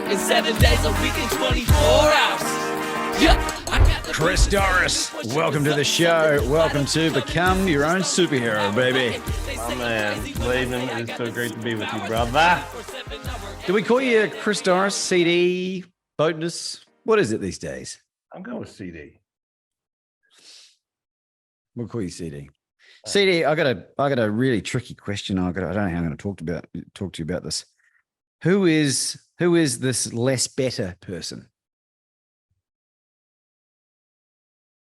working 7 days a week in 24 hours. Yeah. Chris Doris, welcome to the show. Welcome to Become Your Own Superhero, baby. My man, Laban, it is so great to be with you, brother. Do we call you Chris Doris, CD, Boatness? What is it these days? I'm going with CD. We'll call you CD. CD, I got a really tricky question. I don't know how I'm going to talk to you about this. Who is this less better person?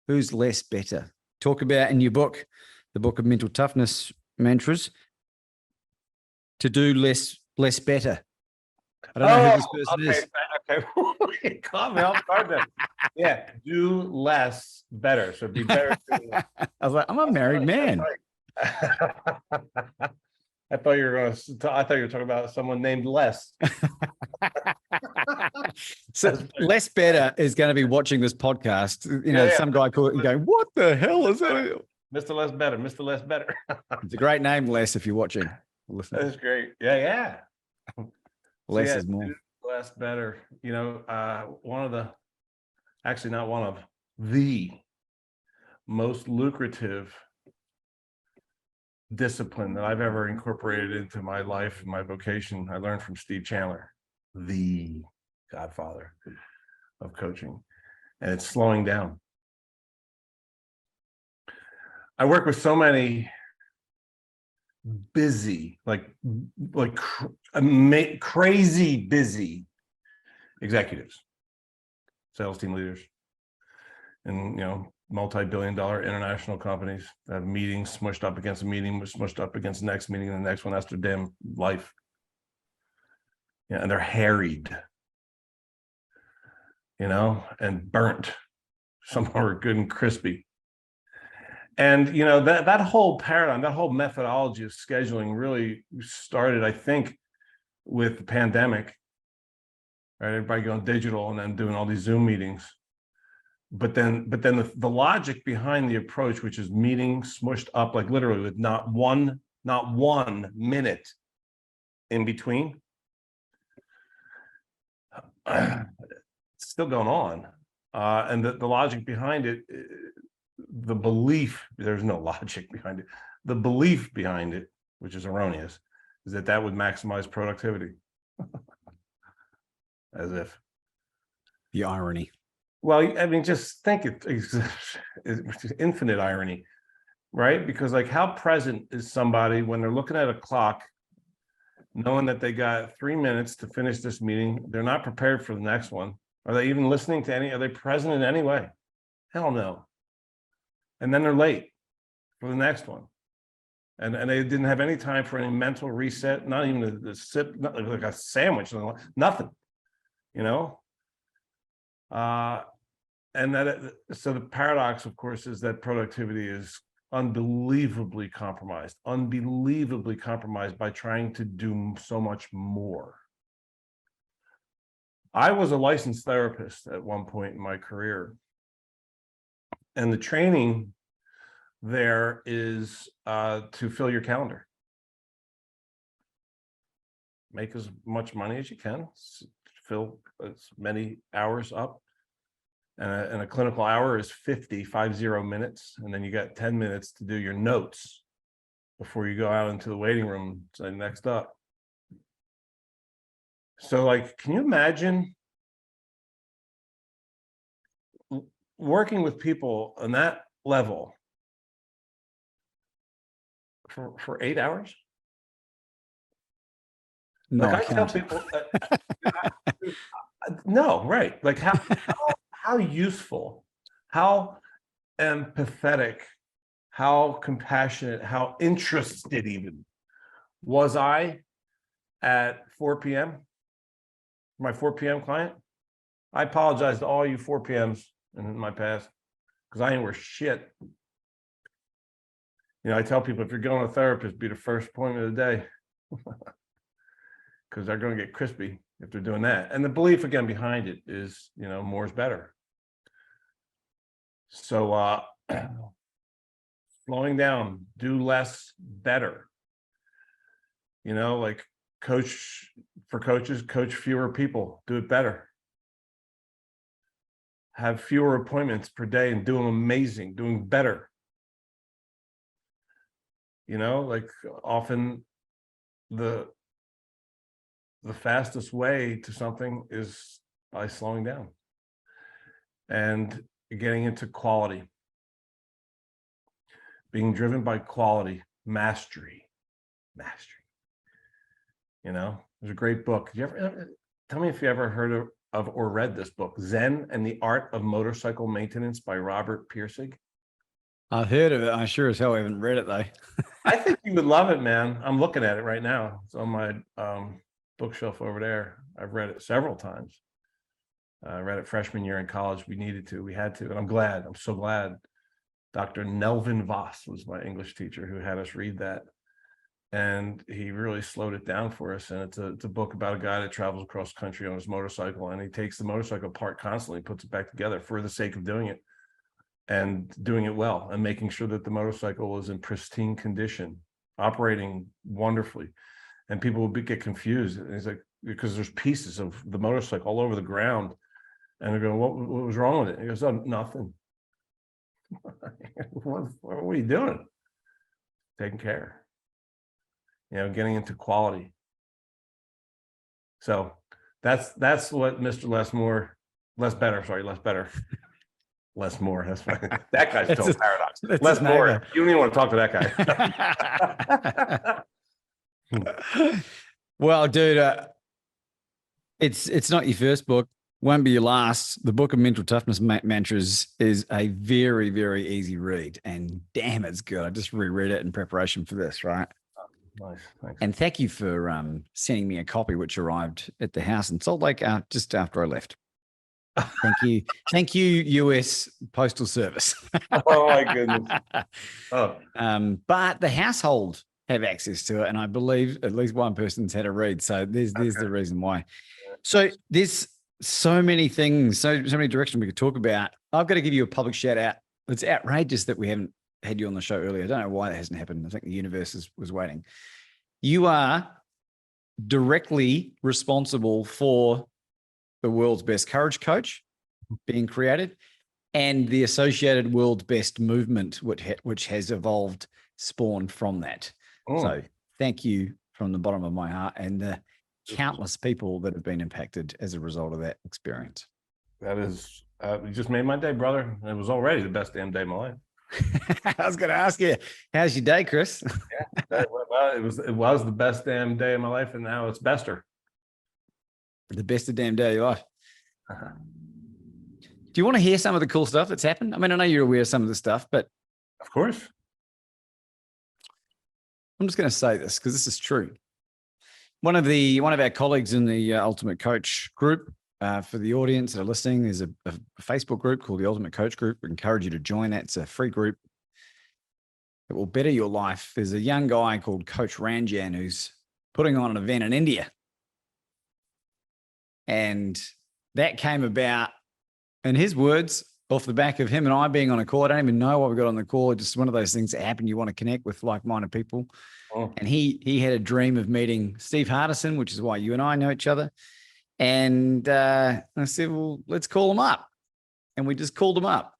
Who's less better? Talk about in your book, the book of Mental Toughness Mantras, to do less better. I don't know who this person is. Okay. Calm down. Yeah, do less better. So be better. I was like, I'm a married man. I thought you were talking about someone named Les. So less better is going to be watching this podcast. Some guy called it and going, "What the hell is that?" Mr. Les Better. Mr. Les Better. It's a great name, Les. If you're watching, listen. That's great. Yeah. Less is more. Less better. The most lucrative discipline that I've ever incorporated into my life and my vocation, I learned from Steve Chandler, the godfather of coaching, and it's slowing down. I work with so many busy, crazy busy executives, sales team leaders, and multi-billion-dollar international companies that have meetings smushed up against a meeting, smushed up against the next meeting, and the next one. That's their damn life. Yeah, and they're harried, and burnt. Some are good and crispy. And that whole paradigm, that whole methodology of scheduling really started, I think, with the pandemic. Right, everybody going digital and then doing all these Zoom meetings. But then the logic behind the approach, which is meetings smushed up, like literally with not one minute in between, it's still going on. And the logic behind it, the belief, there's no logic behind it. The belief behind it, which is erroneous, is that would maximize productivity. As if. The irony. Well, I mean, just think it's infinite irony, right? Because how present is somebody when they're looking at a clock, knowing that they got 3 minutes to finish this meeting? They're not prepared for the next one. Are they even listening to are they present in any way? Hell no. And then they're late for the next one. And they didn't have any time for any mental reset, not even a sip, not like a sandwich, nothing, so the paradox, of course, is that productivity is unbelievably compromised by trying to do so much more. I was a licensed therapist at one point in my career, and the training there is to fill your calendar. Make as much money as you can, fill as many hours up. And a clinical hour is 50 minutes. And then you got 10 minutes to do your notes before you go out into the waiting room, say next up. So can you imagine working with people on that level for 8 hours? No, I tell people, no, right. How useful, how empathetic, how compassionate, how interested even was I at 4 p.m. My 4 p.m. client? I apologize to all you 4 p.m.s in my past, because I ain't worth shit. I tell people, if you're going to a therapist, be the first appointment of the day, because they're going to get crispy if they're doing that. And the belief again behind it is, more is better. So slowing down, do less better. coach fewer people, do it better. Have fewer appointments per day and do them amazing, doing better. You know, like often the fastest way to something is by slowing down and getting into quality, being driven by quality, mastery. You know, there's a great book. You ever tell me if you ever heard of or read this book, Zen and the Art of Motorcycle Maintenance by Robert Pirsig? I've heard of it. I sure as hell haven't read it though. I think you would love it, man. I'm looking at it right now. It's on my bookshelf over there. I've read it several times. I read it freshman year in college. We had to, and I'm so glad. Dr. Nelvin Voss was my English teacher who had us read that. And he really slowed it down for us. And it's a book about a guy that travels across country on his motorcycle, and he takes the motorcycle apart constantly, puts it back together for the sake of doing it and doing it well and making sure that the motorcycle is in pristine condition, operating wonderfully. And people would get confused. And he's like, because there's pieces of the motorcycle all over the ground. And they're going, what was wrong with it? He goes, oh, nothing. What are you doing? Taking care. You know, getting into quality. So that's what Mr. Less More, Less Better. Less More. That's fine. That guy's still a paradox. Less More. You don't even want to talk to that guy. Well, dude, it's not your first book. Won't be your last. The Book of Mental Toughness Mantras is a very, very easy read, and damn, it's good. I just reread it in preparation for this, right? Nice, thanks. And thank you for sending me a copy, which arrived at the house in Salt Lake just after I left. Thank you, U.S. Postal Service. Oh my goodness. Oh, but the household have access to it, and I believe at least one person's had a read. So there's the reason why. So there's so many things, so many directions we could talk about. I've got to give you a public shout out. It's outrageous that we haven't had you on the show earlier. I don't know why that hasn't happened. I think the universe was waiting. You are directly responsible for the world's best courage coach being created and the associated world's best movement, which has evolved, spawned from that. Oh. So thank you from the bottom of my heart, and the countless people that have been impacted as a result of that experience. That is, you just made my day, brother. It was already the best damn day of my life. I was going to ask you, how's your day, Chris? Yeah, well, it was the best damn day of my life, and now it's bester. The best of damn day of your life. Do you want to hear some of the cool stuff that's happened? I mean, I know you're aware of some of the stuff, but of course. I'm just going to say this because this is true. One of our colleagues in the Ultimate Coach group, for the audience that are listening, there's a Facebook group called the Ultimate Coach Group. We encourage you to join that. It's a free group that will better your life. There's a young guy called Coach Ranjan who's putting on an event in India. And that came about, in his words, off the back of him and I being on a call. I don't even know what we got on the call. Just one of those things that happen. You want to connect with like-minded people. Oh. And he had a dream of meeting Steve Hardison, which is why you and I know each other. And I said, well, let's call him up. And we just called him up.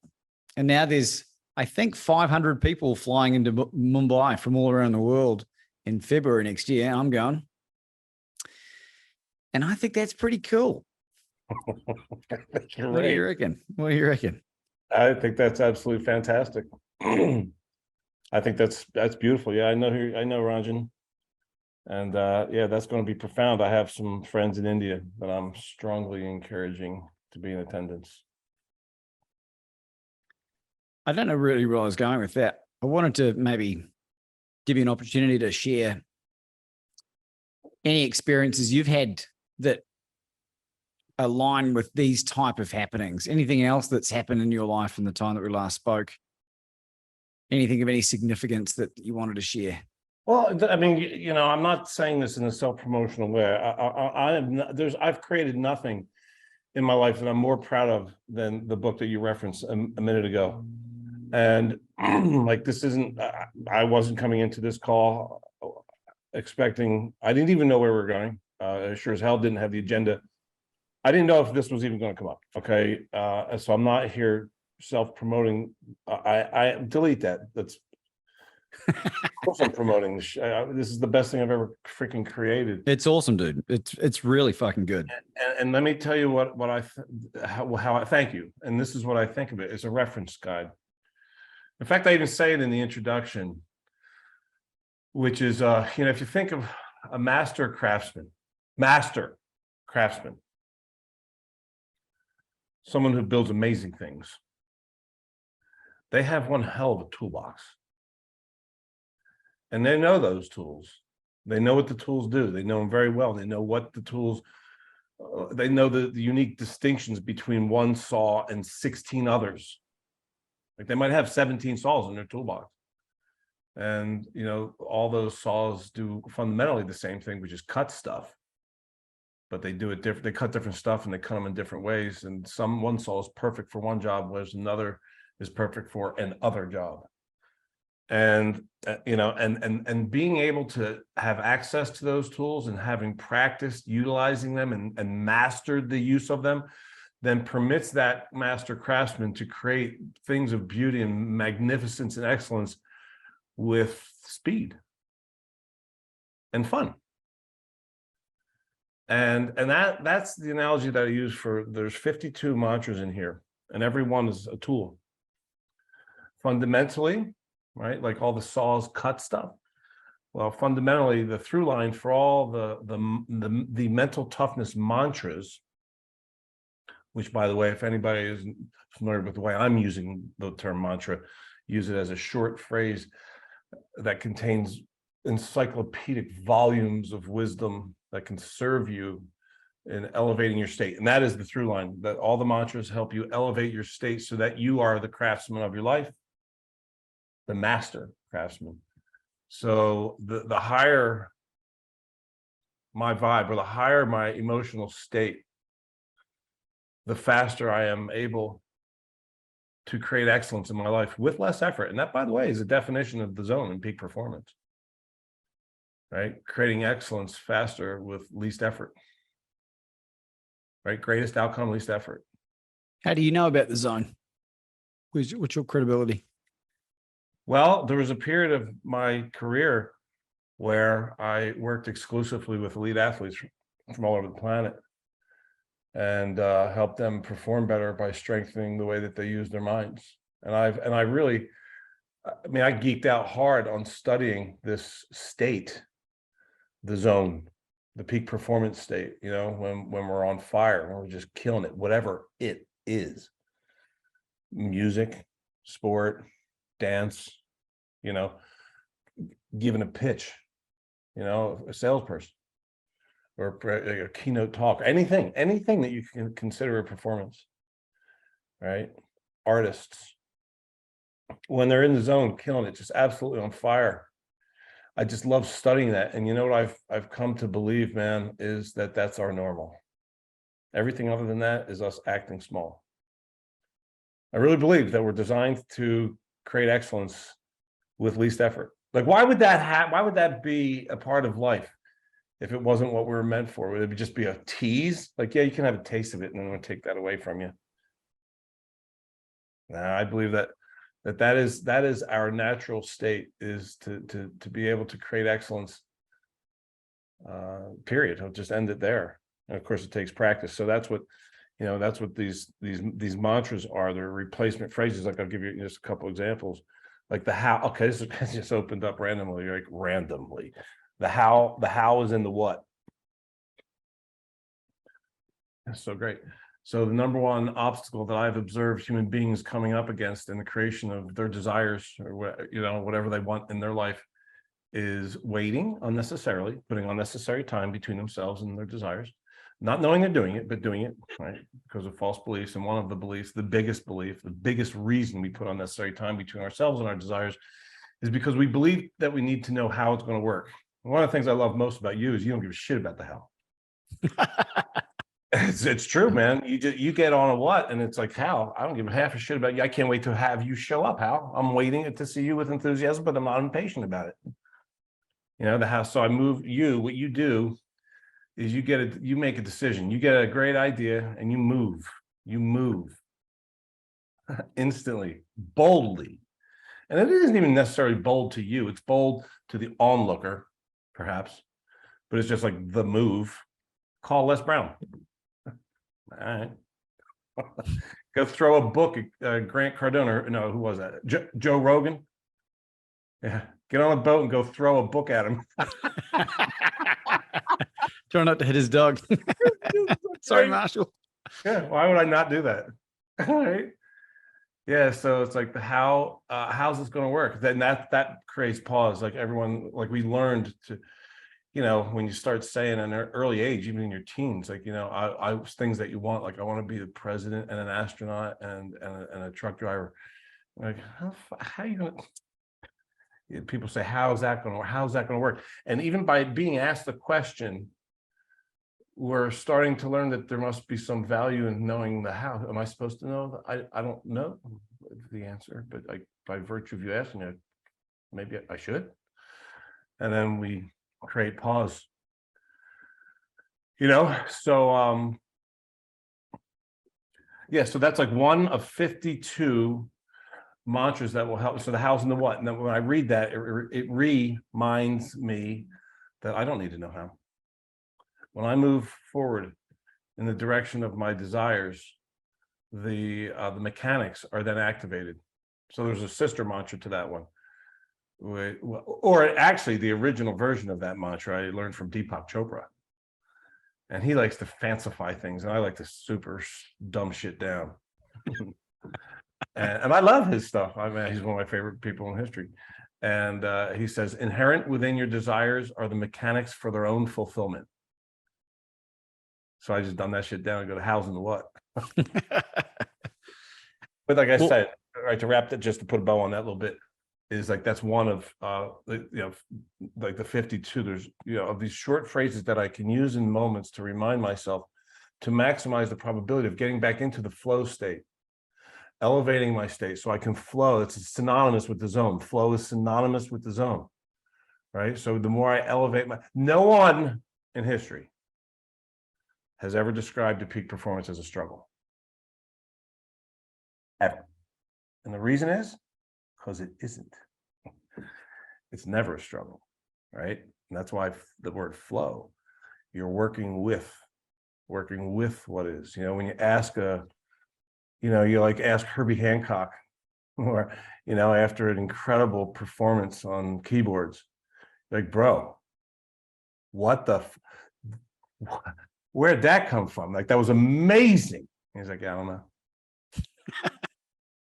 And now there's, I think, 500 people flying into Mumbai from all around the world in February next year. I'm going. And I think that's pretty cool. What do you reckon? What do you reckon? I think that's absolutely fantastic. I think that's beautiful. Yeah, I know Ranjan. And yeah, that's going to be profound. I have some friends in India that I'm strongly encouraging to be in attendance. I don't know really where I was going with that. I wanted to maybe give you an opportunity to share any experiences you've had that align with these type of happenings. Anything else that's happened in your life in the time that we last spoke? Anything of any significance that you wanted to share? Well, I mean, you know, I'm not saying this in a self-promotional way. I've created nothing in my life that I'm more proud of than the book that you referenced a minute ago. And like, this isn't, I wasn't coming into this call expecting, I didn't even know where we were going. I sure as hell didn't have the agenda. I didn't know if this was even going to come up. Okay. So I'm not here self-promoting. I delete that. That's, of course I'm promoting this. This is the best thing I've ever freaking created. It's awesome, dude. It's really fucking good. And let me tell you what how I thank you. And this is what I think of it. It's a reference guide. In fact, I even say it in the introduction, which is, if you think of a master craftsman, someone who builds amazing things, they have one hell of a toolbox. And they know those tools. They know what the tools do. They know them very well. They know what the tools, they know the unique distinctions between one saw and 16 others. Like they might have 17 saws in their toolbox. And, all those saws do fundamentally the same thing, which is cut stuff. But they do it different. They cut different stuff and they cut them in different ways. And one saw is perfect for one job, whereas another is perfect for another job. And, and being able to have access to those tools and having practiced utilizing them and mastered the use of them, then permits that master craftsman to create things of beauty and magnificence and excellence with speed and fun. And that's the analogy that I use for, there's 52 mantras in here, and every one is a tool. Fundamentally, right, like all the saws cut stuff. Well, fundamentally, the through line for all the mental toughness mantras, which, by the way, if anybody isn't familiar with the way I'm using the term mantra, use it as a short phrase that contains encyclopedic volumes of wisdom that can serve you in elevating your state. And that is the through line, that all the mantras help you elevate your state so that you are the craftsman of your life, the master craftsman. So the higher my vibe, or the higher my emotional state, the faster I am able to create excellence in my life with less effort. And that, by the way, is a definition of the zone in peak performance, right? Creating excellence faster with least effort, right? Greatest outcome, least effort. How do you know about the zone? What's your credibility? Well, there was a period of my career where I worked exclusively with elite athletes from all over the planet, and help them perform better by strengthening the way that they use their minds. And I geeked out hard on studying this state, the zone, the peak performance state, when we're on fire, when we're just killing it, whatever it is, music, sport, dance, giving a pitch, a salesperson, or a keynote talk, anything that you can consider a performance, right? Artists, when they're in the zone, killing it, just absolutely on fire. I just love studying that. And what I've come to believe, man, is that that's our normal. Everything other than that is us acting small. I really believe that we're designed to create excellence with least effort. Like, why would that be a part of life if it wasn't what we were meant for? Would it just be a tease? Like, yeah, you can have a taste of it and then we'll take that away from you. Nah, I believe that is our natural state, is to be able to create excellence, period. I'll just end it there. And of course it takes practice. So that's what these mantras are. They're replacement phrases. Like, I'll give you just a couple examples. Like the how. Okay, this just opened up randomly, like randomly. The how is in the what. That's so great. So the number one obstacle that I've observed human beings coming up against in the creation of their desires, or whatever they want in their life, is waiting unnecessarily, putting unnecessary time between themselves and their desires, not knowing they're doing it, but doing it, right? Because of false beliefs. And one of the beliefs, the biggest reason we put unnecessary time between ourselves and our desires, is because we believe that we need to know how it's going to work. One of the things I love most about you is you don't give a shit about the how. It's true, man. You get on a what, and it's like, Hal, I don't give a half a shit about you. I can't wait to have you show up, Hal. I'm waiting to see you with enthusiasm, but I'm not impatient about it. You know, the how. So I move you. What you do is you make a decision. You get a great idea and you move. You move instantly, boldly. And it isn't even necessarily bold to you. It's bold to the onlooker, perhaps, but it's just like the move. Call Les Brown. All right. Go throw a book at Grant Cardone, or no, who was that? Joe Rogan. Yeah. Get on a boat and go throw a book at him. Try not to hit his dog. Sorry, Marshall. Yeah. Why would I not do that? All right. Yeah, so it's like the how's this going to work? Then that creates pause. Like everyone, like we learned to, you know, when you start saying at an early age, even in your teens, like, you know, I things that you want, like I want to be the president and an astronaut and a truck driver. Like how are you going to? People say, how's that going to work? And even by being asked the question, we're starting to learn that there must be some value in knowing the how. Am I supposed to know? I don't know the answer, but by virtue of you asking it, maybe I should. And then we create pause. You know, so yeah, so that's like one of 52 mantras that will help. So the how's and the what. And then when I read that, it reminds me that I don't need to know how. When I move forward in the direction of my desires, the mechanics are then activated. So there's a sister mantra to that one. Or actually the original version of that mantra I learned from Deepak Chopra. And he likes to fancify things, and I like to super dumb shit down. and I love his stuff. I mean, he's one of my favorite people in history. And he says, inherent within your desires are the mechanics for their own fulfillment. So I just dumb that shit down and go to how's and the what. But like I said, right, to wrap that, just to put a bow on that a little bit, is like that's one of you know, like the 52. There's, you know, of these short phrases that I can use in moments to remind myself to maximize the probability of getting back into the flow state, elevating my state so I can flow. It's synonymous with the zone. Flow is synonymous with the zone, right? So the more I elevate no one in history has ever described a peak performance as a struggle. Ever. And the reason is because it isn't. It's never a struggle, right? And that's why the word flow, you're working with what is. You know, when you ask you like ask Herbie Hancock, or, you know, after an incredible performance on keyboards, like, bro, where'd that come from? Like, that was amazing. He's like, yeah, I don't know.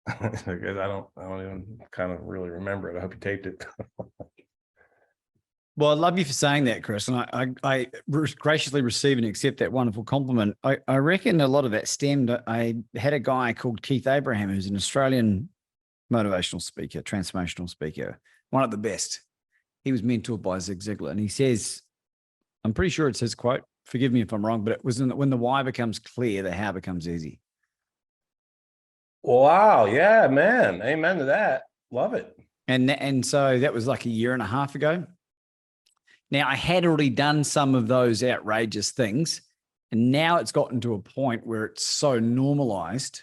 I don't even kind of really remember it. I hope you taped it. Well, I love you for saying that, Chris. And I graciously receive and accept that wonderful compliment. I reckon a lot of that stemmed. I had a guy called Keith Abraham, who's an Australian motivational speaker, transformational speaker, one of the best. He was mentored by Zig Ziglar. And he says, I'm pretty sure it's his quote, forgive me if I'm wrong, but it was when the why becomes clear, the how becomes easy. Wow. Yeah, man. Amen to that. Love it. And so that was like a year and a half ago. Now, I had already done some of those outrageous things, and now it's gotten to a point where it's so normalized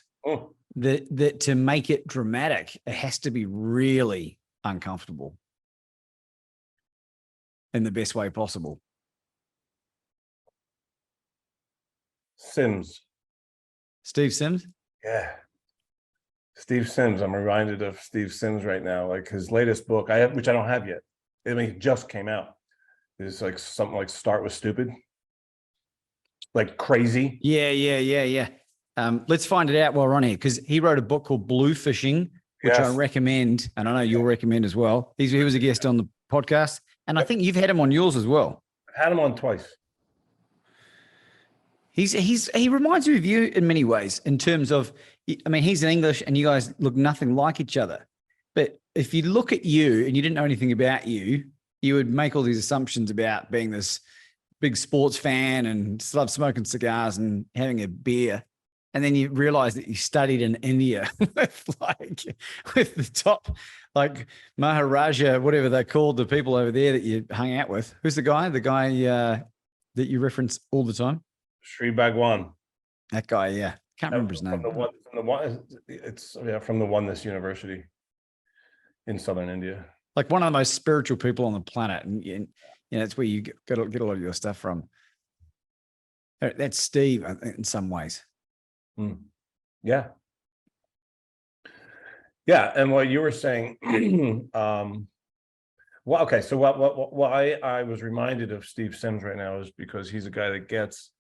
that to make it dramatic, it has to be really uncomfortable in the best way possible. Sims. Steve Sims? Yeah. Steve Sims. I'm reminded of Steve Sims right now, like his latest book, which I don't have yet. I mean, it just came out. It's like something like Start With Stupid. Like crazy. Yeah. Let's find it out while we're on here, because he wrote a book called Blue Fishing, which I recommend, and I know you'll recommend as well. He was a guest on the podcast, and I think you've had him on yours as well. I've had him on twice. He reminds me of you in many ways, in terms of, I mean, he's in English and you guys look nothing like each other. But if you look at you and you didn't know anything about you, you would make all these assumptions about being this big sports fan and love smoking cigars and having a beer. And then you realize that you studied in India with the top, like Maharaja, whatever they're called, the people over there that you hung out with. Who's the guy? The guy that you reference all the time? Sri Bhagwan. That guy, yeah. Can't remember his name. From the Oneness University in southern India. Like one of the most spiritual people on the planet. And you know, that's where you get a lot of your stuff from. That's Steve, I think, in some ways. Yeah. Yeah. And what you were saying, well, okay. So why I was reminded of Steve Sims right now is because he's a guy that gets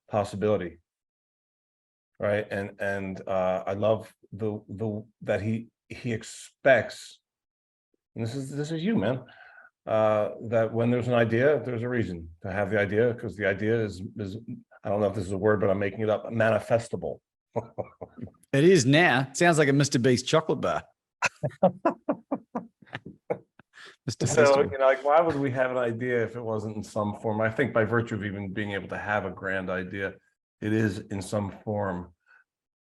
possibility. Right. And I love that he expects, and this is you, man, that when there's an idea, there's a reason to have the idea, because the idea is I don't know if this is a word, but I'm making it up, manifestable. It is now. Sounds like a Mr. Beast chocolate bar. Mr. So, like, why would we have an idea if it wasn't in some form? I think by virtue of even being able to have a grand idea, it is in some form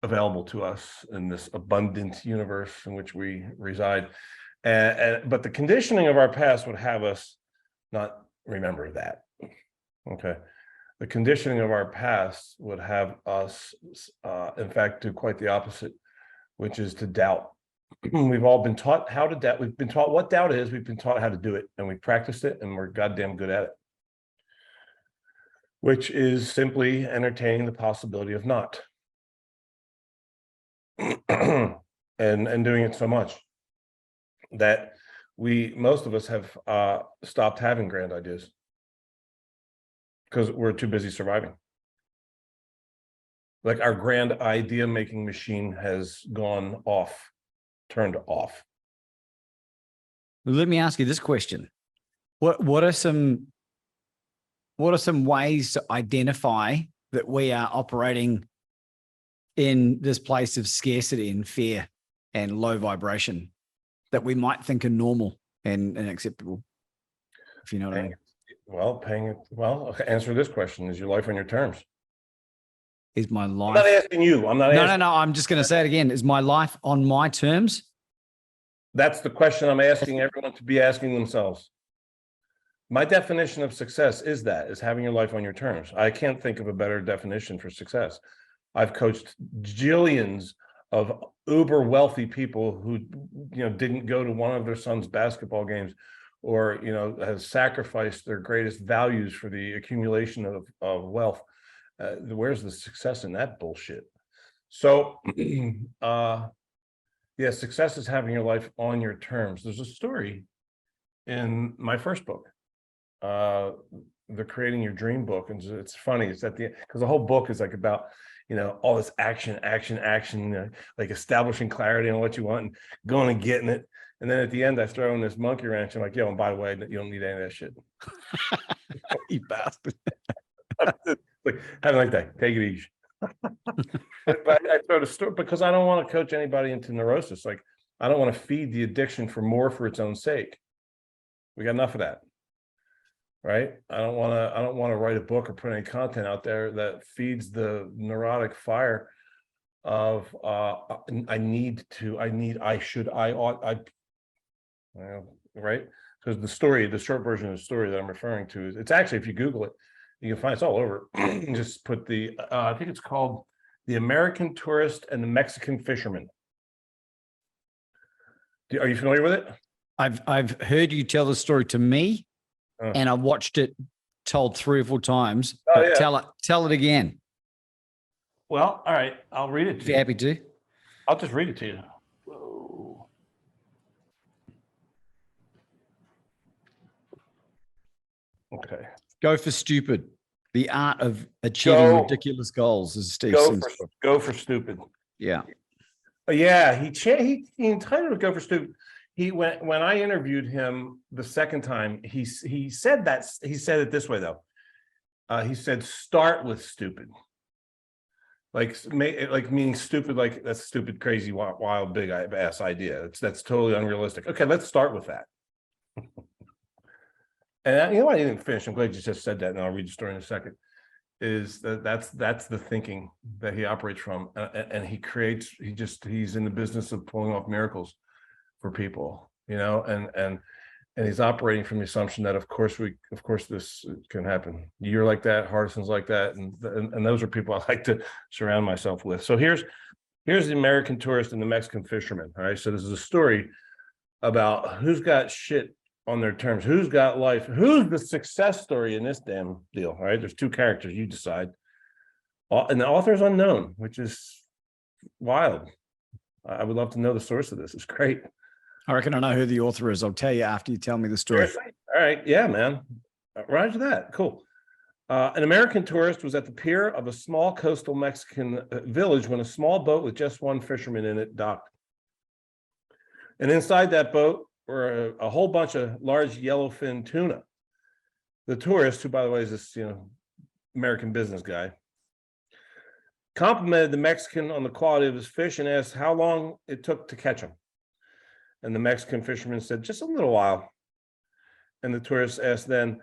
available to us in this abundant universe in which we reside. But the conditioning of our past would have us not remember that. Okay. The conditioning of our past would have us, in fact, do quite the opposite, which is to doubt. We've all been taught how to doubt. We've been taught what doubt is. We've been taught how to do it, and we practiced it, and we're goddamn good at it, which is simply entertaining the possibility of not. and doing it so much that most of us have stopped having grand ideas because we're too busy surviving. Like our grand idea making machine has gone off, turned off. Let me ask you this question. What are some ways to identify that we are operating in this place of scarcity and fear and low vibration that we might think are normal and acceptable, if you know what I mean? Okay, answer this question. Is your life on your terms? Is my life? I'm not asking you. No. I'm just going to say it again. Is my life on my terms? That's the question I'm asking everyone to be asking themselves. My definition of success is having your life on your terms. I can't think of a better definition for success. I've coached jillions of uber wealthy people who, didn't go to one of their son's basketball games, or, has sacrificed their greatest values for the accumulation of wealth. Where's the success in that bullshit? So, success is having your life on your terms. There's a story in my first book, the Creating Your Dream book. And it's funny, it's at the end, because the whole book is like about, all this action, like establishing clarity on what you want and going and getting it. And then at the end, I throw in this monkey wrench. I'm like, yo, and by the way, you don't need any of that shit. You bastard. Like, have a nice day. Take it easy. but I throw the story because I don't want to coach anybody into neurosis. Like, I don't want to feed the addiction for more for its own sake. We got enough of that. Right? I don't want to write a book or put any content out there that feeds the neurotic fire of right? Because the short version of the story that I'm referring to it's actually, if you Google it, you can find it's all over. Just put I think it's called The American Tourist and the Mexican Fisherman. Are you familiar with it? I've heard you tell the story to me. And I watched it told 3 or 4 times. But yeah. Tell it again. Well, all right. I'll read it to you. If you're happy to. I'll just read it to you. Whoa. Okay. Go for stupid. The art of achieving ridiculous goals, is Steve Sims. Go for stupid. Yeah. Yeah. He entitled it Go for Stupid. When I interviewed him the second time, he said it this way though. He said, start with stupid. Like meaning stupid, like that's stupid, crazy, wild, big ass idea. That's totally unrealistic. Okay, let's start with that. And I didn't finish. I'm glad you just said that, and I'll read the story in a second. is that's the thinking that he operates from, and he's in the business of pulling off miracles for people, and he's operating from the assumption that of course this can happen. You're like that, Hardison's like that, and those are people I like to surround myself with. So here's the American tourist and the Mexican fisherman. All right, so this is a story about who's got shit on their terms, who's got life, who's the success story in this damn deal. All right, there's two characters, you decide, and the author is unknown, which is wild. I would love to know the source of this. It's great. I reckon I know who the author is. I'll tell you after you tell me the story. Seriously? All right, yeah, man. Roger that. Cool. An American tourist was at the pier of a small coastal Mexican village when a small boat with just one fisherman in it docked. And inside that boat were a whole bunch of large yellowfin tuna. The tourist, who by the way is this, American business guy, complimented the Mexican on the quality of his fish and asked how long it took to catch him. And the Mexican fisherman said, just a little while. And the tourist asked then,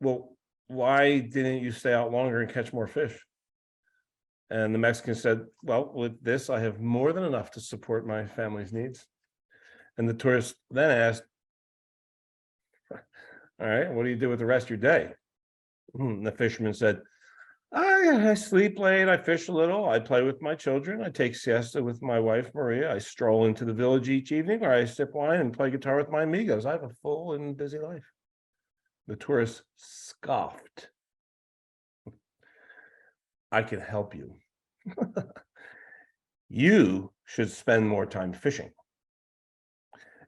well, why didn't you stay out longer and catch more fish? And the Mexican said, well, with this, I have more than enough to support my family's needs. And the tourist then asked, all right, what do you do with the rest of your day? And the fisherman said, I sleep late, I fish a little, I play with my children, I take siesta with my wife, Maria, I stroll into the village each evening, or I sip wine and play guitar with my amigos. I have a full and busy life. The tourist scoffed. I can help you. You should spend more time fishing.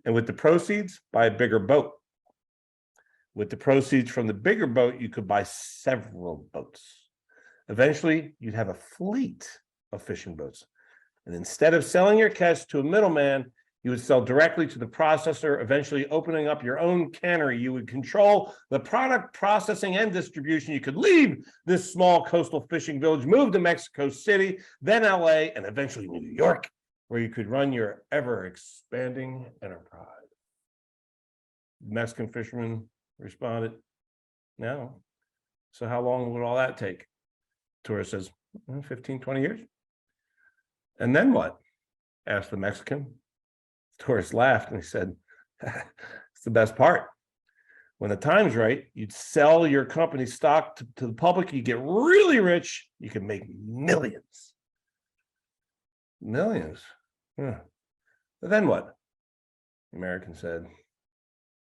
And with the proceeds, buy a bigger boat. With the proceeds from the bigger boat, you could buy several boats. Eventually, you'd have a fleet of fishing boats. And instead of selling your catch to a middleman, you would sell directly to the processor, eventually opening up your own cannery. You would control the product processing and distribution. You could leave this small coastal fishing village, move to Mexico City, then LA, and eventually New York, where you could run your ever-expanding enterprise. The Mexican fisherman responded, no. So how long would all that take? Tourist says, 15, 20 years. And then what? Asked the Mexican. Tourist laughed and he said, it's the best part. When the time's right, you'd sell your company's stock to the public, you get really rich, you can make millions. Millions. But then what? The American said,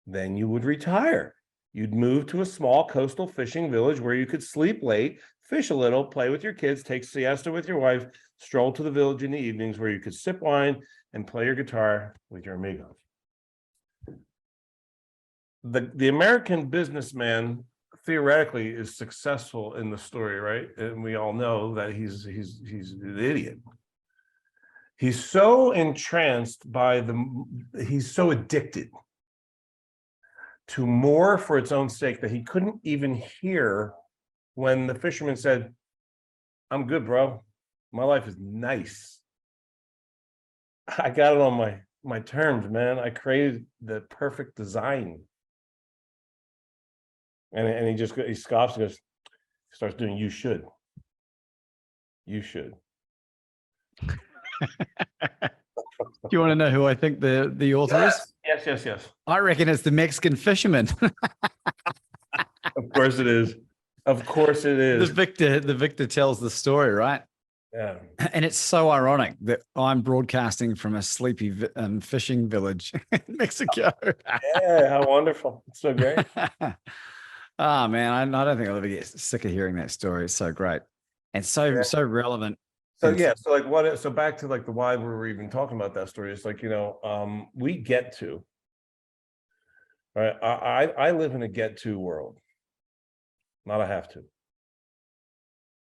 then you would retire. You'd move to a small coastal fishing village where you could sleep late, fish a little, play with your kids, take siesta with your wife, stroll to the village in the evenings where you could sip wine and play your guitar with your amigos. The American businessman theoretically is successful in the story, right? And we all know that he's an idiot. He's so entranced by he's so addicted to more for its own sake that he couldn't even hear when the fisherman said, I'm good, bro. My life is nice. I got it on my terms, man. I created the perfect design. And he scoffs and goes, starts doing, you should. You should. Do you want to know who I think the author is? Yes. I reckon it's the Mexican fisherman. Of course it is. Of course it is. The victor tells the story, right? Yeah. And it's so ironic that I'm broadcasting from a sleepy fishing village in Mexico. Yeah, how wonderful. It's so great. Oh, man, I don't think I'll ever get sick of hearing that story. It's so great and so relevant. So yeah, so like so back to like the why we were even talking about that story. It's like, we get to, right? I live in a get to world, not a have to.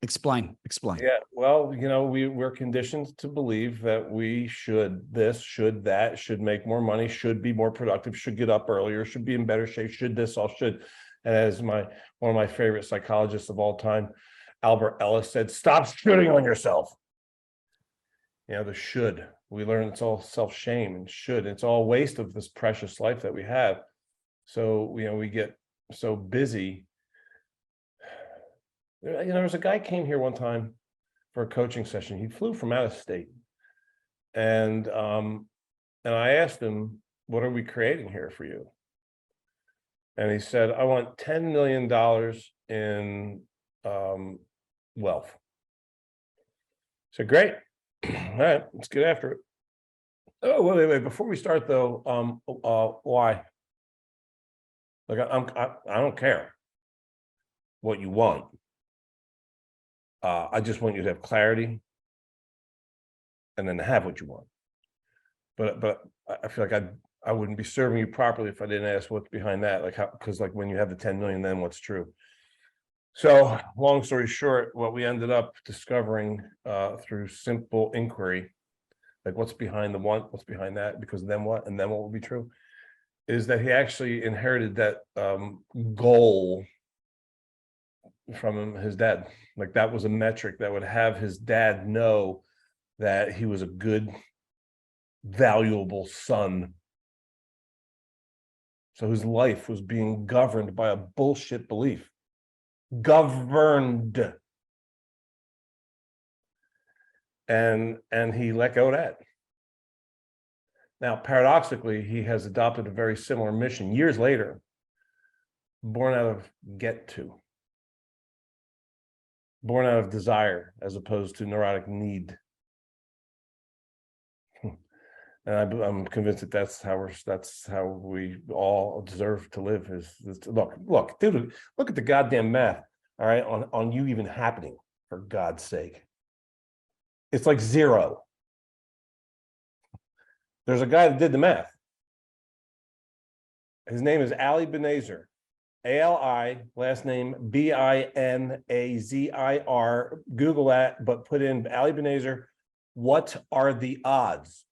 Explain. Yeah, well, we're conditioned to believe that we should this, should that, should make more money, should be more productive, should get up earlier, should be in better shape, should this, all should. And as one of my favorite psychologists of all time, Albert Ellis, said, stop shooting on yourself. The should. We learn it's all self-shame and should. It's all waste of this precious life that we have. So, we get so busy There was a guy came here one time for a coaching session. He flew from out of state. And I asked him, what are we creating here for you? And he said, I want $10 million in wealth. I said, great. All right, let's get after it. Oh, wait. Before we start though, why? Like, I don't care what you want. I just want you to have clarity and then have what you want. But I feel like I wouldn't be serving you properly if I didn't ask what's behind that. Like, how, because like when you have the 10 million, then what's true? So long story short, what we ended up discovering through simple inquiry, like what's behind the one, what's behind that, because then what, and then what will be true, is that he actually inherited that goal from his dad. Like that was a metric that would have his dad know that he was a good, valuable son. So his life was being governed by a bullshit belief. Governed. And he let go of that. Now, paradoxically, he has adopted a very similar mission years later, born out of get to, born out of desire as opposed to neurotic need. And I'm convinced that that's how we all deserve to live. Is look, dude, look at the goddamn math. All right, on you even happening, for God's sake. It's like zero. There's a guy that did the math. His name is Ali Benazir, A-L-I, last name B-I-N-A-Z-I-R. Google that, but put in Ali Benazir. What are the odds?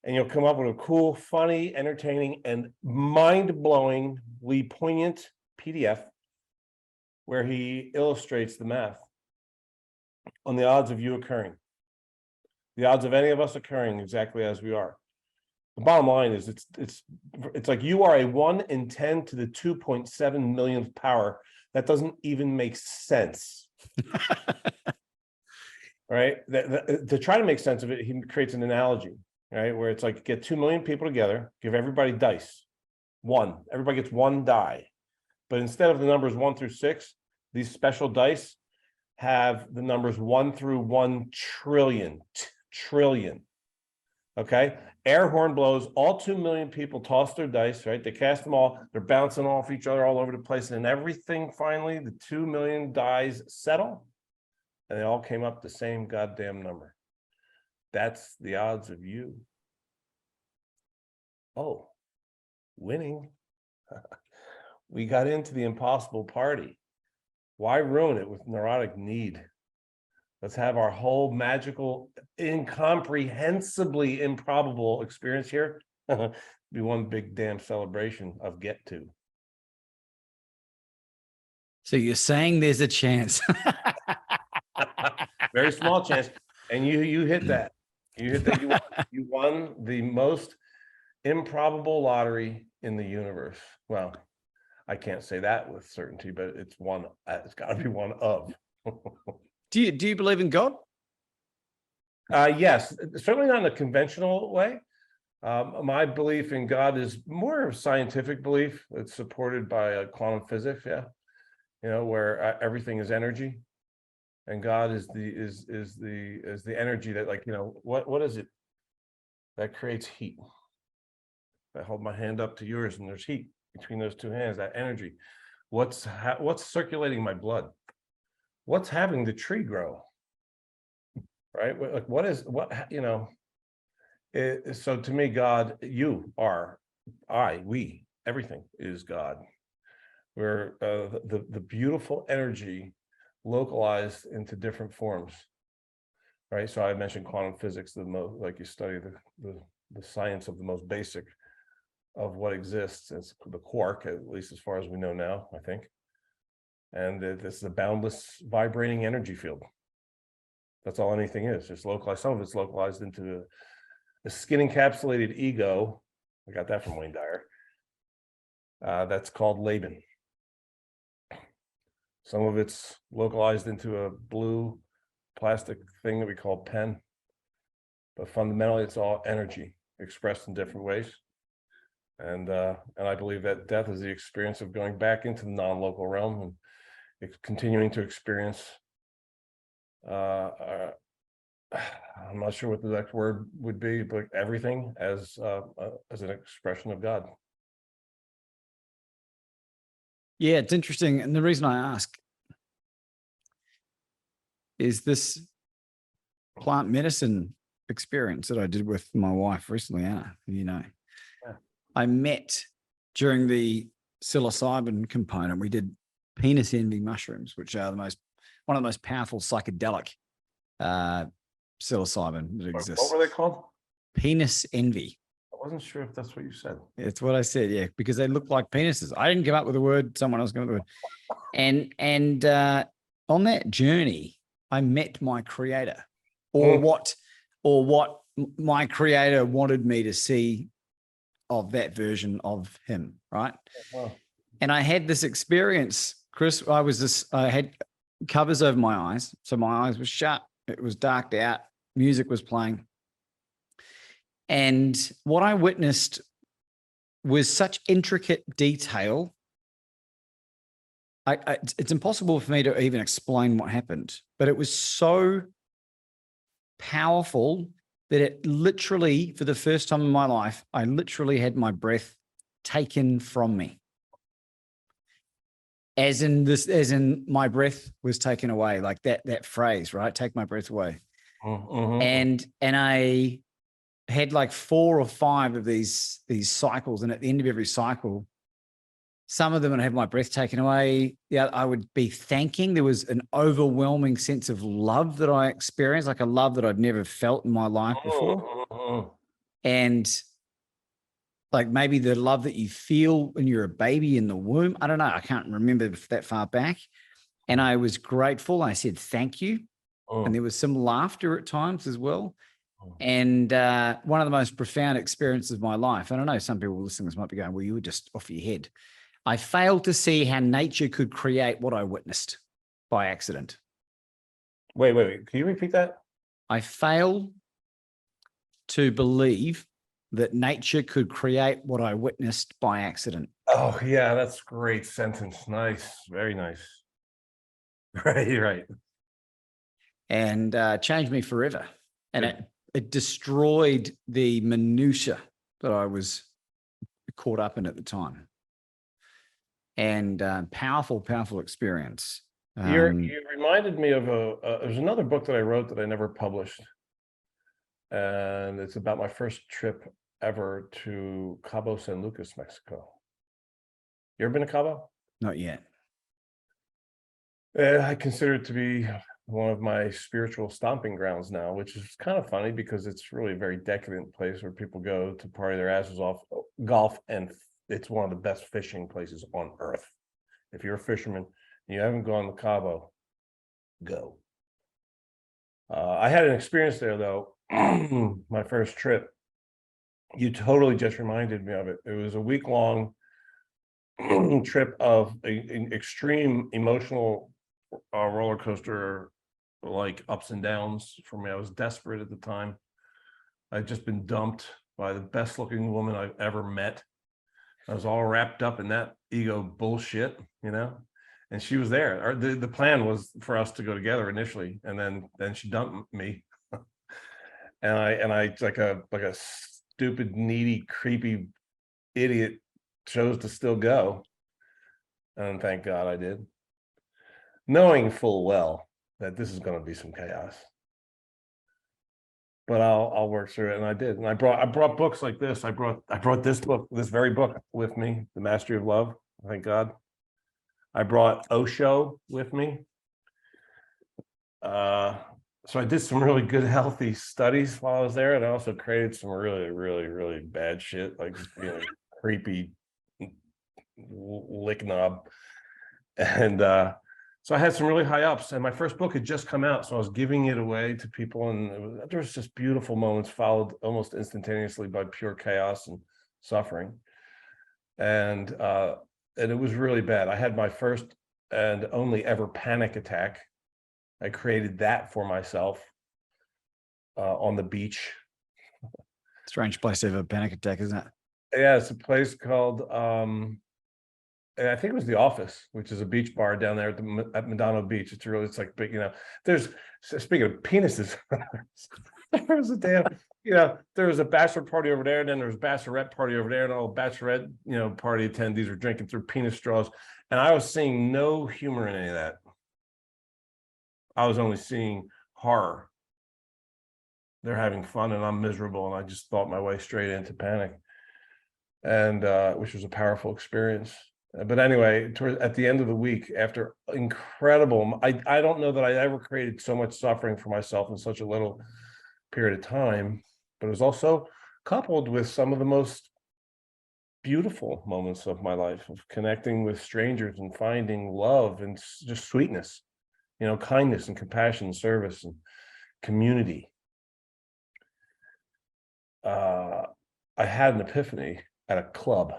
And you'll come up with a cool, funny, entertaining, and mind-blowingly poignant PDF where he illustrates the math on the odds of you occurring, the odds of any of us occurring exactly as we are. The bottom line is it's like you are a 1 in 10 to the 2.7 millionth power. That doesn't even make sense. Right? To try to make sense of it, he creates an analogy. Right, where it's like get 2 million people together, give everybody dice, everybody gets one die, but instead of the numbers 1 through 6, these special dice have the numbers 1 through 1 trillion. Okay, air horn blows, all 2 million people toss their dice, right? They cast them all, they're bouncing off each other all over the place, and everything finally, the 2 million dies settle, and they all came up the same goddamn number. That's the odds of you. Oh, winning. We got into the impossible party. Why ruin it with neurotic need? Let's have our whole magical, incomprehensibly improbable experience here be one big damn celebration of get to. So you're saying there's a chance. Very small chance. And you hit that. You hit that. You won the most improbable lottery in the universe. Well, I can't say that with certainty, but it's one. It's got to be one of. Do you believe in God? Yes, certainly not in a conventional way. My belief in God is more of a scientific belief. It's supported by quantum physics. Yeah, where everything is energy. And God is the energy that, like, what is it that creates heat? I hold my hand up to yours and there's heat between those two hands, that energy. What's circulating my blood? What's having the tree grow? Right? Like so to me, God, you are, we, everything is God. We're the beautiful energy localized into different forms, right? So I mentioned quantum physics, the most, like, you study the science of the most basic of what exists. It's the quark, at least as far as we know now, I think. And this is a boundless vibrating energy field. That's all anything is. It's localized. Some of it's localized into a skin encapsulated ego. I got that from Wayne Dyer. That's called Laban. Some of it's localized into a blue plastic thing that we call pen. But fundamentally, it's all energy expressed in different ways. And I believe that death is the experience of going back into the non-local realm and continuing to experience. I'm not sure what the next word would be, but everything as an expression of God. Yeah, it's interesting. And the reason I ask is this plant medicine experience that I did with my wife recently, Anna, Yeah. I met during the psilocybin component, we did penis envy mushrooms, which are one of the most powerful psychedelic psilocybin that exists. What were they called? Penis envy. I wasn't sure if that's what you said. It's what I said, yeah, because they look like penises. I didn't come up with the word, someone else came up with the word. And on that journey, I met my creator, or what my creator wanted me to see of that version of him, right? Wow. And I had this experience, Chris. I had covers over my eyes, so my eyes were shut. It was darked out. Music was playing. And what I witnessed was such intricate detail. It's impossible for me to even explain what happened, but it was so powerful that it literally, for the first time in my life, I literally had my breath taken from me. As in my breath was taken away, like that phrase, right? Take my breath away. And I had like 4 or 5 of these cycles, and at the end of every cycle, some of them I'd have my breath taken away. Yeah, I would be thanking. There was an overwhelming sense of love that I experienced, like a love that I'd never felt in my life before. And like maybe the love that you feel when you're a baby in the womb. I don't know. I can't remember that far back. And I was grateful. I said, thank you. And there was some laughter at times as well. And one of the most profound experiences of my life, I don't know, some people listening to this might be going, well, you were just off your head. I failed to see how nature could create what I witnessed by accident. Wait. Can you repeat that? I failed to believe that nature could create what I witnessed by accident. Oh, yeah, that's a great sentence. Nice. Very nice. Right. And changed me forever. And it destroyed the minutia that I was caught up in at the time. And powerful experience. You reminded me of there's another book that I wrote that I never published. And it's about my first trip ever to Cabo San Lucas, Mexico. You ever been to Cabo? Not yet. I consider it to be one of my spiritual stomping grounds now, which is kind of funny because it's really a very decadent place where people go to party their asses off, golf, and it's one of the best fishing places on earth. If you're a fisherman and you haven't gone to Cabo, go. I had an experience there though, my first trip. You totally just reminded me of it. It was a week-long trip of an extreme emotional roller coaster, like ups and downs for me. I was desperate at the time. I'd just been dumped by the best looking woman I've ever met. I was all wrapped up in that ego bullshit, and she was there. The plan was for us to go together initially, and then she dumped me. and I like a stupid, needy, creepy idiot chose to still go. And thank God I did, knowing full well that this is going to be some chaos. But I'll work through it, and I did. And I brought books like this. I brought this very book with me, The Mastery of Love. Thank God. I brought Osho with me. So I did some really good, healthy studies while I was there, and I also created some really, really, really bad shit, like just being a creepy lick knob. And so I had some really high ups, and my first book had just come out, so I was giving it away to people, and there was just beautiful moments followed almost instantaneously by pure chaos and suffering. And it was really bad. I had my first and only ever panic attack. I created that for myself on the beach. Strange place to have a panic attack, isn't it? Yeah, it's a place called and I think it was the Office, which is a beach bar down there at Medano Beach. It's like big, there's, speaking of penises, there was a damn, there was a bachelor party over there, and then there was a bachelorette party over there, and all bachelorette, party attendees were drinking through penis straws. And I was seeing no humor in any of that. I was only seeing horror. They're having fun and I'm miserable. And I just thought my way straight into panic, and which was a powerful experience. But anyway, at the end of the week, after incredible, I don't know that I ever created so much suffering for myself in such a little period of time, but it was also coupled with some of the most beautiful moments of my life, of connecting with strangers and finding love and just sweetness, kindness and compassion and service and community. I had an epiphany at a club.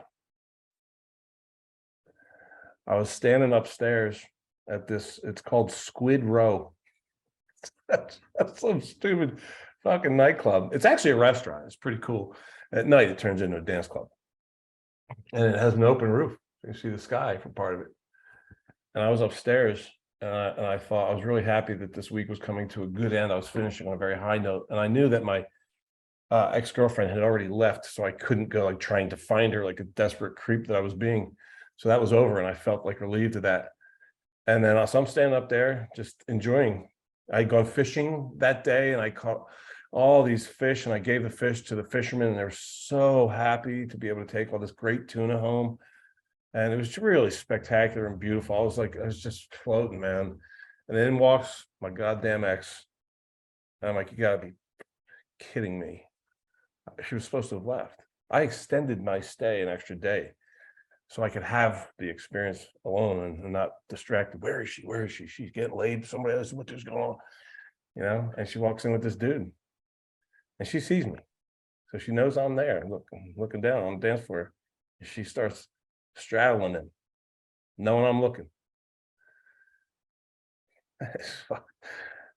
I was standing upstairs at this, it's called Squid Row. That's some stupid fucking nightclub. It's actually a restaurant. It's pretty cool. At night, it turns into a dance club. And it has an open roof. You can see the sky for part of it. And I was upstairs, and I thought, I was really happy that this week was coming to a good end. I was finishing on a very high note. And I knew that my ex-girlfriend had already left, so I couldn't go like trying to find her like a desperate creep that I was being. So that was over, and I felt like relieved of that. And then so I'm standing up there just enjoying. I'd gone fishing that day, and I caught all these fish, and I gave the fish to the fishermen, and they were so happy to be able to take all this great tuna home. And it was really spectacular and beautiful. I was just floating, man. And then walks my goddamn ex. And I'm like, you gotta be kidding me. She was supposed to have left. I extended my stay an extra day so I could have the experience alone and not distracted. Where is she? Where is she? She's getting laid. Somebody else, what is going on? And she walks in with this dude, and she sees me. So she knows I'm there, looking down on the dance floor. And she starts straddling him, knowing I'm looking.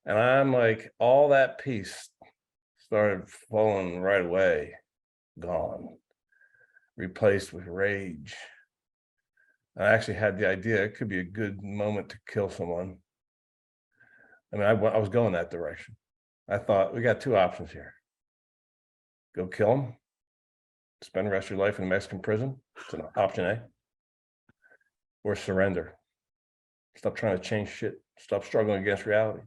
And I'm like, all that peace started flowing right away, gone, replaced with rage. I actually had the idea it could be a good moment to kill someone. I mean, I was going that direction. I thought, we got two options here. Go kill him, spend the rest of your life in a Mexican prison. It's an option A. Or surrender. Stop trying to change shit. Stop struggling against reality.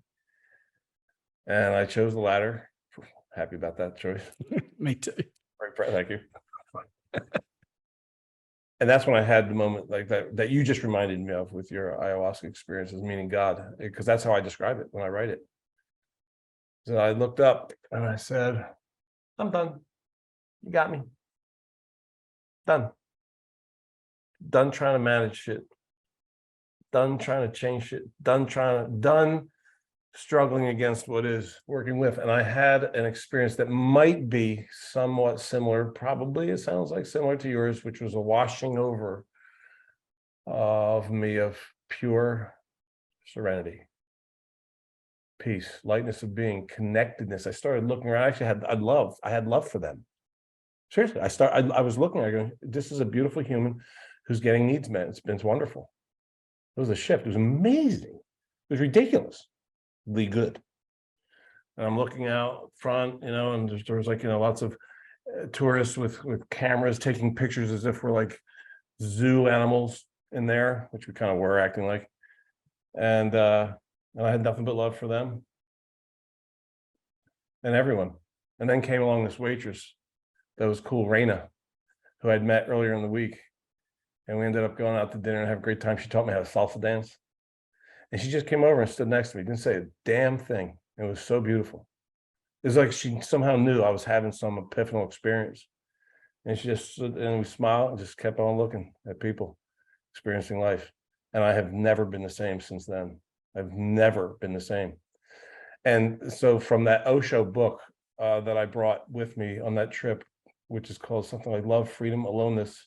And I chose the latter. Happy about that choice. Me too. Right, thank you. And that's when I had the moment like that you just reminded me of with your ayahuasca experiences, meaning God, because that's how I describe it when I write it. So I looked up and I said, I'm done. You got me. Done. Done trying to manage shit. Done trying to change shit. Done struggling against what is, working with. And I had an experience that might be somewhat similar. Probably it sounds like similar to yours, which was a washing over of me of pure serenity, peace, lightness of being, connectedness. I started looking around. I had love for them. Seriously, I was looking, I go, this is a beautiful human who's getting needs met. It's wonderful. It was a shift. It was amazing. It was ridiculously good. And I'm looking out front, and there was like, lots of tourists with cameras taking pictures as if we're like zoo animals in there, which we kind of were acting like. And I had nothing but love for them and everyone. And then came along this waitress that was cool, Raina, who I'd met earlier in the week. And we ended up going out to dinner and have a great time. She taught me how to salsa dance. And she just came over and stood next to me, didn't say a damn thing. It was so beautiful. It was like she somehow knew I was having some epiphanal experience. And she just stood and we smiled and just kept on looking at people experiencing life. And I have never been the same since then. I've never been the same. And so from that Osho book that I brought with me on that trip, which is called something like Love, Freedom, Aloneness,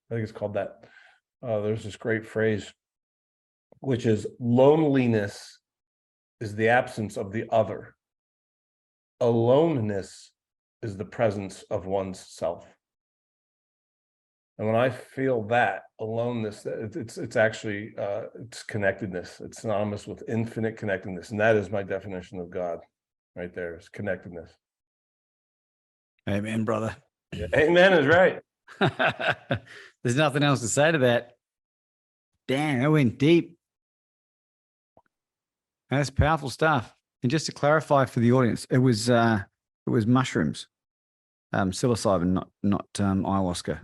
I think it's called that. There's this great phrase which is loneliness is the absence of the other. Aloneness is the presence of one's self. And when I feel that aloneness, it's actually it's connectedness. It's synonymous with infinite connectedness, and that is my definition of God, right there. Is connectedness. Amen, brother. Yeah, amen is right. There's nothing else to say to that. Damn, that went deep. That's powerful stuff. And just to clarify for the audience, it was mushrooms, psilocybin, not ayahuasca.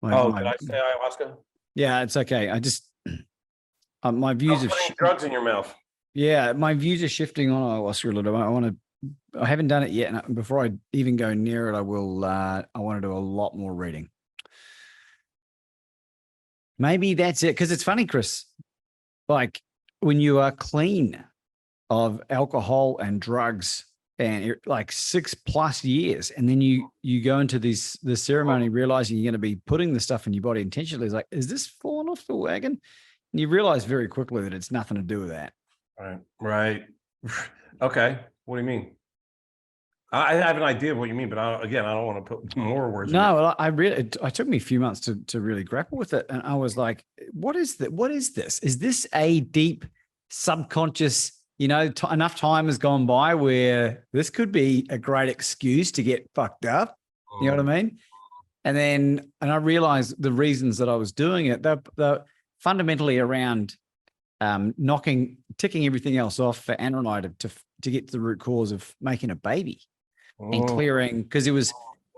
Did I say ayahuasca? Yeah, it's okay. I just my views of drugs in your mouth. Yeah, my views are shifting on ayahuasca a little bit. I haven't done it yet, and before I even go near it, I will. I want to do a lot more reading. Maybe that's it, because it's funny, Chris. Like when you are clean of alcohol and drugs, and you're like 6+ years, and then you go into this ceremony realizing you're going to be putting the stuff in your body intentionally. It's like, is this falling off the wagon? And you realize very quickly that it's nothing to do with that. Right. Okay. What do you mean? I have an idea of what you mean, but I don't want to put more words. No, well, it took me a few months to really grapple with it. And I was like, what is that? What is this? Is this a deep subconscious, enough time has gone by where this could be a great excuse to get fucked up. You know what I mean? And I realized the reasons that I was doing it, they're fundamentally around ticking everything else off for Anna and I to get to the root cause of making a baby. And clearing, because it was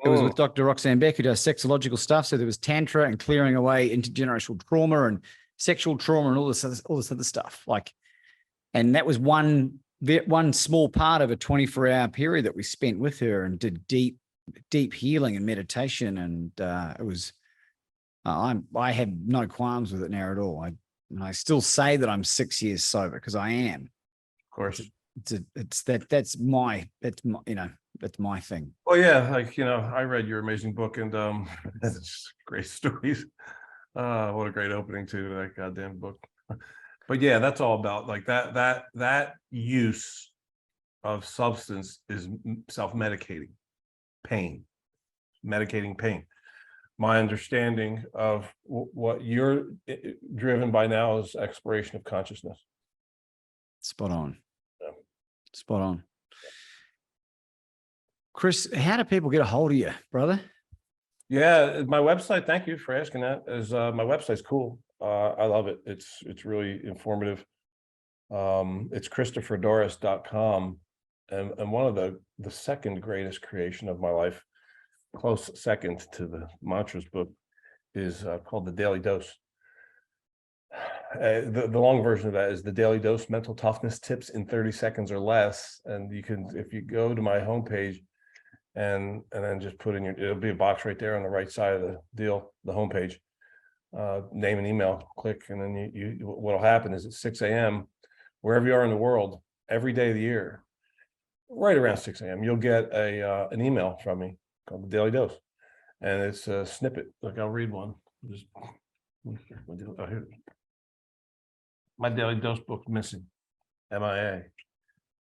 with Dr. Roxanne Beck, who does sexological stuff. So there was tantra and clearing away intergenerational trauma and sexual trauma and all this other stuff. And that was one small part of a 24-hour period that we spent with her and did deep healing and meditation. And it was, I have no qualms with it now at all. I still say that I'm 6 years sober, because I am. Of course. That's my thing. Well, yeah, I read your amazing book, and it's just great stories. What a great opening to that goddamn book. But yeah, that's all about that use of substance is self-medicating medicating pain. My understanding of what you're driven by now is exploration of consciousness. Spot on. Yeah. Spot on. Chris, how do people get a hold of you, brother? Yeah, my website, thank you for asking that, is my website's cool. I love it. It's really informative. It's christopherdoris.com. And one of the second greatest creation of my life, close second to the mantras book, is called The Daily Dose. The long version of that is The Daily Dose: Mental Toughness Tips in 30 Seconds or Less. And you can, if you go to my homepage and then just put in it'll be a box right there on the right side of the homepage, name and email, click, and then what'll happen is at 6 a.m., wherever you are in the world, every day of the year, right around 6 a.m., you'll get an email from me called The Daily Dose. And it's a snippet. Look, I'll read one. Here. My Daily Dose book missing. MIA.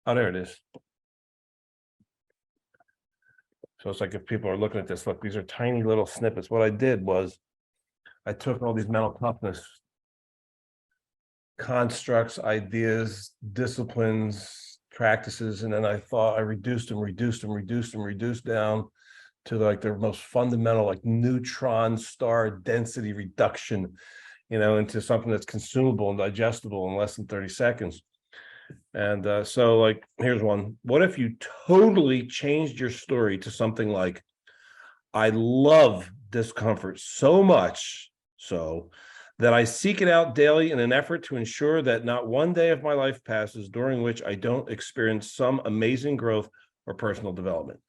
Oh, there it is. So it's like, if people are looking at this, look, these are tiny little snippets. What I did was I took all these mental toughness constructs, ideas, disciplines, practices, and then I reduced down to their most fundamental, neutron star density reduction, into something that's consumable and digestible in less than 30 seconds. And so here's one. What if you totally changed your story to something like, I love discomfort so much so that I seek it out daily in an effort to ensure that not one day of my life passes during which I don't experience some amazing growth or personal development.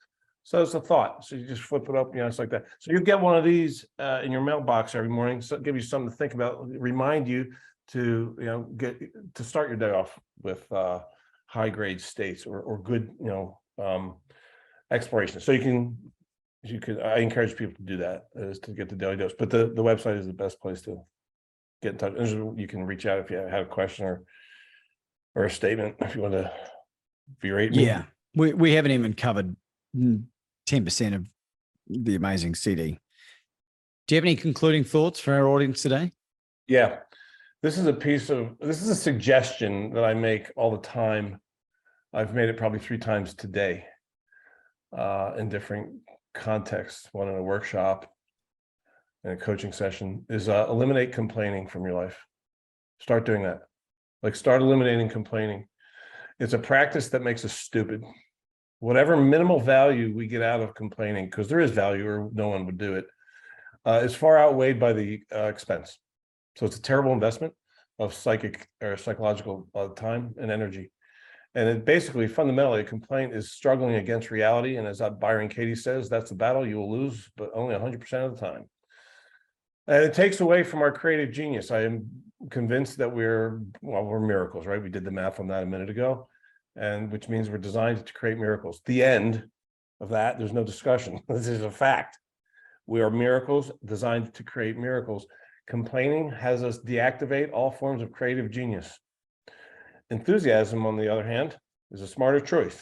So it's a thought. So you just flip it up, it's like that. So you get one of these in your mailbox every morning. So give you something to think about, remind you to, get to start your day off with high grade states or good, exploration. So I encourage people to do that, is to get the Daily Dose. But the website is the best place to get in touch. You can reach out if you have a question or a statement if you want to berate me. Yeah. We haven't even covered 10% of the amazing CD. Do you have any concluding thoughts for our audience today? Yeah. This is a suggestion that I make all the time. I've made it probably 3 times today in different contexts, one in a workshop and a coaching session, is eliminate complaining from your life. Start doing that. Like, start eliminating complaining. It's a practice that makes us stupid. Whatever minimal value we get out of complaining, because there is value or no one would do it, is far outweighed by the expense. So it's a terrible investment of psychological time and energy. And it basically, fundamentally, a complaint is struggling against reality. And as Byron Katie says, that's the battle you will lose, but only 100% of the time. And it takes away from our creative genius. I am convinced that we're miracles, right? We did the math on that a minute ago, and which means we're designed to create miracles. The end of that, there's no discussion. This is a fact. We are miracles designed to create miracles. Complaining has us deactivate all forms of creative genius. Enthusiasm, on the other hand, is a smarter choice.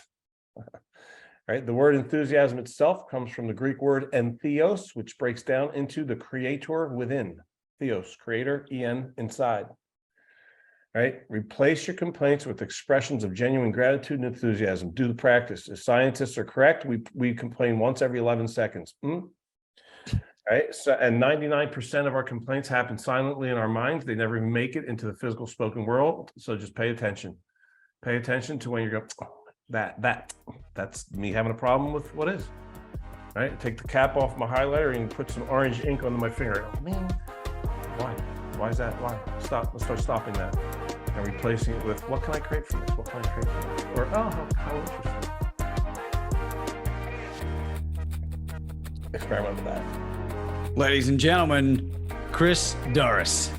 Right? The word enthusiasm itself comes from the Greek word entheos, which breaks down into the creator within. Theos, creator, en, inside. Right? Replace your complaints with expressions of genuine gratitude and enthusiasm. Do the practice. If scientists are correct, we complain once every 11 seconds. Right? So, and 99% of our complaints happen silently in our minds. They never even make it into the physical spoken world. So just pay attention. Pay attention to when you're going, that's me having a problem with what is. Right? Take the cap off my highlighter and put some orange ink under my finger. Oh, man, why? Why is that? Why? Stop. Let's start stopping that and replacing it with, what can I create from this? What can I create from this? Or, oh, how interesting. Experiment with that. Ladies and gentlemen, Chris Doris.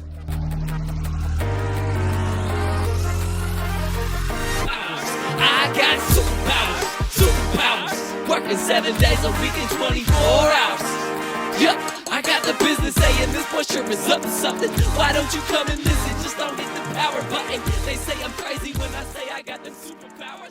I got superpowers, working 7 days a week and 24 hours. Yep, I got the business saying this boy sure is up to something. Why don't you come and listen? Just don't hit the power button. They say I'm crazy when I say I got the superpowers.